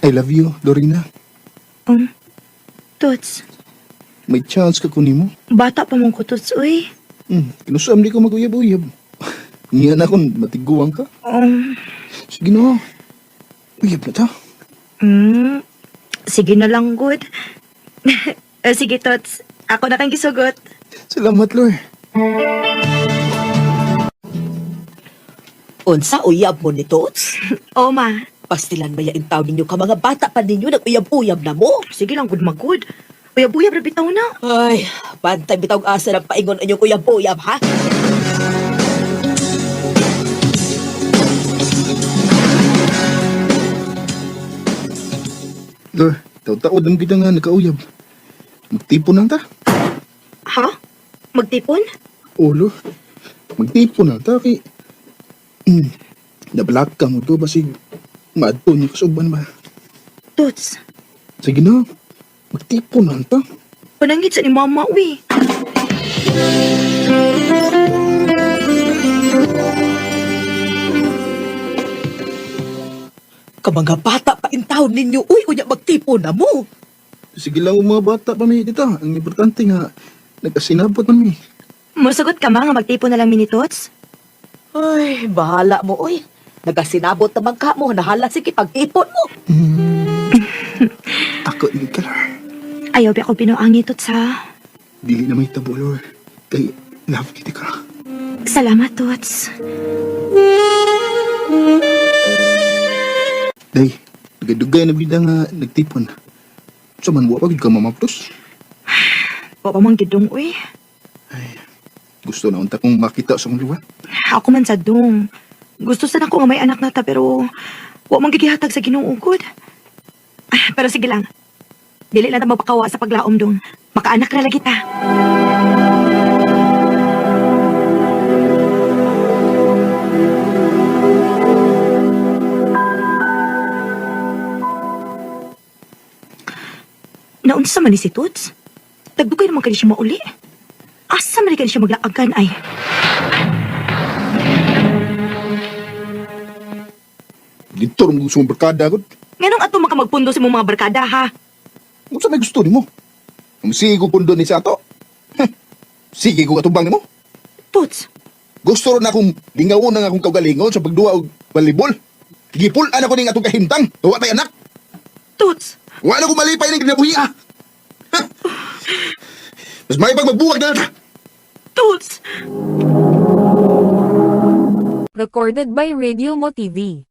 I love you, Lorena. Tots, May chance ka kunin mo. bata pa mong ko, Tots, uy. Kinusam di ko mag-uyab-uyab. Niyan na kung matiguang ka. Sige na. Uyab na ta. Sige na lang, good. Sige, Tots. Ako na kang gisugot. Salamat, Lord. Unsa uyab mo ni Tots? O, ma. Pastilan ba yain taon ninyo ka mga bata pa ninyo nag-uyab-uyab na mo? Sige lang, good mag-good. Uyab-uyab na bitaw na. Ay, bantay bitaw asa ng paingon inyong uyab-uyab, ha? Lord, taon-taon ang kita nga nakauyab. Magtipon lang ta. Ha? Magtipon? O, Lord. Magtipon lang ta. Kay... Nabalak ka mo to. Basig maadto niya kasuban ba. Tots, Sige na. Magtipon lang ta. panangit sa ni mama, uy. Ka mga bata pa in taon ninyo, uy, unya magtipo na mo. Sige lang ang mga bata pa may dito. Ang importante nga, nagkasinabot man mi. Musugot ka ma nga magtipon na lang mini, Tots? Ay, bahala mo, uy. Nagasinabot naman ka mo, nahala sige pag-ipon mo. Ako ni ka, Lord. Ayaw ba ako pinuangi, Tots, ha? Dili na may tabo, Lord. Kay love kita ka. Salamat, Tots. Day, nagadugay na bida nga nagtipon. So man, wapag ka mamaptos. Wa pa mang gidong, uy. Gusto na unta kong makita sa kong luwa. Ako man sa dong. Gusto sana ko nga may anak na ta, pero wa mang gigihatag sa ginuugod. Pero sige lang. Dili lang ta mapakawa sa paglaom dong. Makaanak na lagi ta. Naunsa man ni si Toots? Tagdugay naman kani siya mauli. Asa man kani siya maglaagan ay? Dito rin gusto mong barkada agad. Nganong ato maka magpundo sa mong mga barkada ha? Kung saan may gusto ni mo? Kung sige ko pundo ni sa ato. Sige ko katubang ni mo. Toots, Gusto rin akong lingawon ng akong kaugalingon sa pagduwa og volleyball. Gipulan ako ning atong kahimtang. Tuwa tayo anak. Toots, Wala ko malipay ng kinabuhi ah. Mas may pag magbuwag na nata. Toots! Recorded by Radio Mo TV.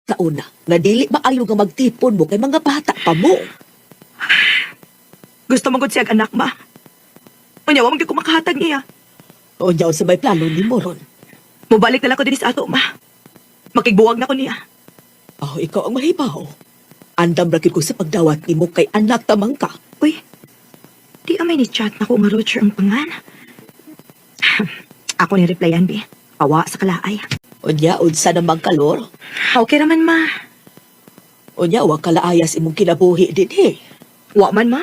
Nauna, nga dili maayo nga magtipon mo kay mga bata pa mo. Gusto mong siya anak ma. Unya, wamang di ko makahatag niya. O niyaw sa may plano ni mo ron. Mubalik na lang ko din sa ato ma. Makigbuwag na ko niya. Oh, ikaw ang mahibaw. Andam rakit ko sa pagdawat ni mo kay anak tamang ka. Uy, di amay ni chat na ko nga Roger ang pangan. Ako ni replyan, bi. Awa sa kalaay. Unya, unsa namang kalor? Okay raman ma. Unya, wa kalaayas imong kinabuhi din eh. Wa man ma.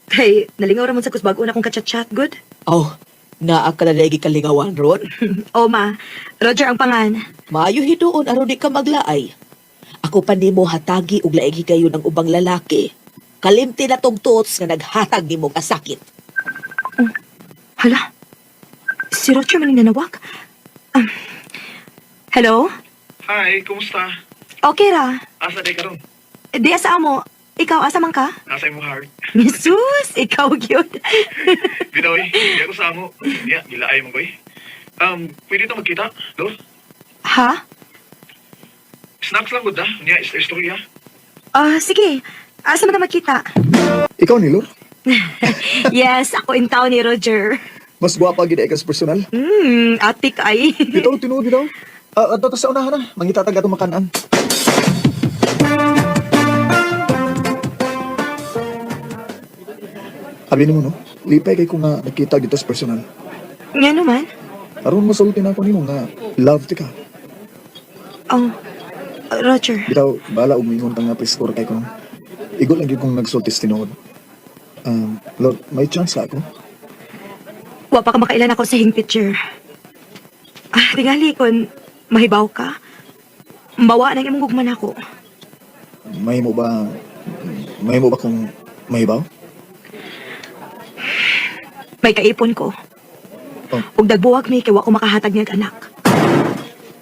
Kay, nalingaw raman sa kusbago na kong kachat-chat, good? Oh, naa ka na lagi kalingawan ron. O ma, Roger ang pangan. Maayo hidoon aron di ka maglaay. Ako pa nimo hatagi og laigi kayo ng ubang lalaki. Kalimti na tong Toots nga naghatag nimo ka sakit. Hala, si Roger maning nanawag. Hello? Hi, kumusta? Okay ra. Asa day karon? Di asa mo. Ikaw, asa man ka? Nasa imong heart. Jesus, ikaw yun. Binoy, di ako sa amo. Yeah, gilaay mo koy. Pwede ito magkita, Lord? Ha? Snacks lang gud da. Nya istorya. Sige. Asa man na magkita? Ikaw ni Lord. Yes, ako in town ni Roger. Mas gwapa gid ay kas personal. Atik ay. Bitaw tinuod bitaw. Adto ta sa unahan na. Mangitatag ato makanan. Abi nimo no. Lipay kay ko nga nakita dito sa personal. Nga naman. Aron masulti na ako nimo nga love ti ka. Oh, Roger. Bitaw bala umingon ta nga prescore kay ko. Igol lang gyud kong nagsultis tinuod. Lord, may chance ako. Wa pa ka makailan ako sa hing picture. Tingali kon mahibaw ka. Mawa nang imong gugman ako. Mahimo ba kung mahibaw? May kaipon ko. Oh. Ug dagbuwag mi kay wa ko makahatag niyag anak.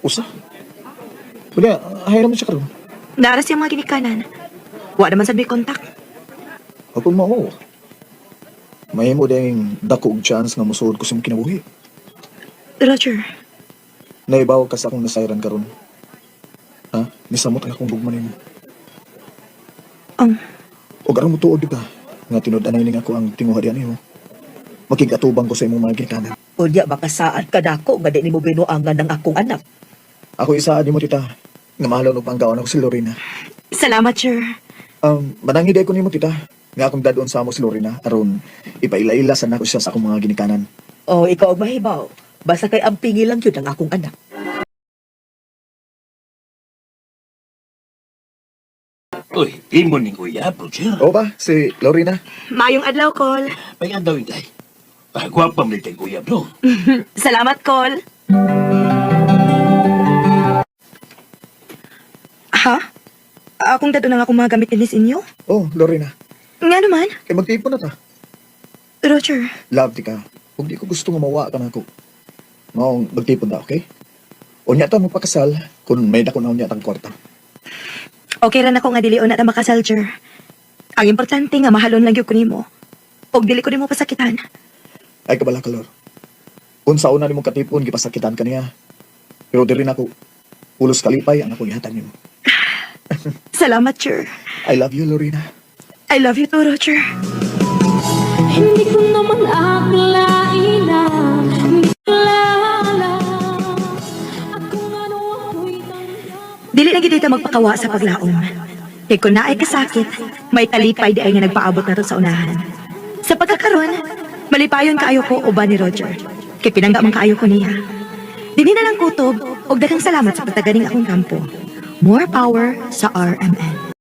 Usa? Wala, hayra man siya karon. Nara siya mga ginikanan. Wa naman sad may kontak. Ako mo. Mahimo ding dako og chance nga musuod ko sa imong kinabuhi. Roger, Naibaw ka sa akong nasayran karon. Ha? Misamot ang akong bugman nimo. ang O garang mo tuod, di ba? Nga tinud-anay ning ako ang tinguhadian nimo. Makigatubang ko sa imong mga ginikanan. Unya, makasaad ka dako nga di nimo binuangan ng akong anak. Ako isa ni mo tita. Nga mahalon og panggaon ako si Lorena. salamat, sir. Manangiday ko nimo tita. Nga akong dadon sa amo si Lorena aron ipaila-ila sa nako siya sa akong mga ginikanan. O, ikaw ang mahibaw. Basta kay ampingi lang yun ang akong anak. Uy, imo ning uyab, Roger. O ba, si Lorena? Mayong adlaw, Col. May andaw inday. Gwapa mo nitay uyab, no? Salamat, Col. Ha? Akong dato na nga akong mga gamit inis inyo? Oh, Lorena. Nga naman, Kay magtipon na ta. Roger. Love ti ka. Kung di ko gusto nga mawa ka na ako. Maong magtipon ta, okay? Unya ta mo pakasal kung may dako na unya tang kwarta. Okay ra na ko nga dili na makasal, sir. Ang importante nga mahalon lang gyud ko nimo. Og dili ko nimo pasakitan. Ay kabala ka, Lor. Unsa una nimong katipon, gipasakitan ka niya. Pero diri na ako. Ulos kalipay ang akong ihatag nimo. Salamat, sir. I love you, Lorena. I love you too, Roger. Hindi ko naman akalain na hindi kilala. Ako nga ako'y tanggap. Dili na gid ta magpakawa sa paglaom. Kay kung naay kasakit, may kalipay di ay nga nagpaabot na to sa unahan. Sa pagkakaroon, malipayon kaayo ko uban ni Roger. Kay pinangga man kaayo ko niya. Dini na lang kutob og daghang salamat sa pagtaganing akong kampo. More power sa RMN.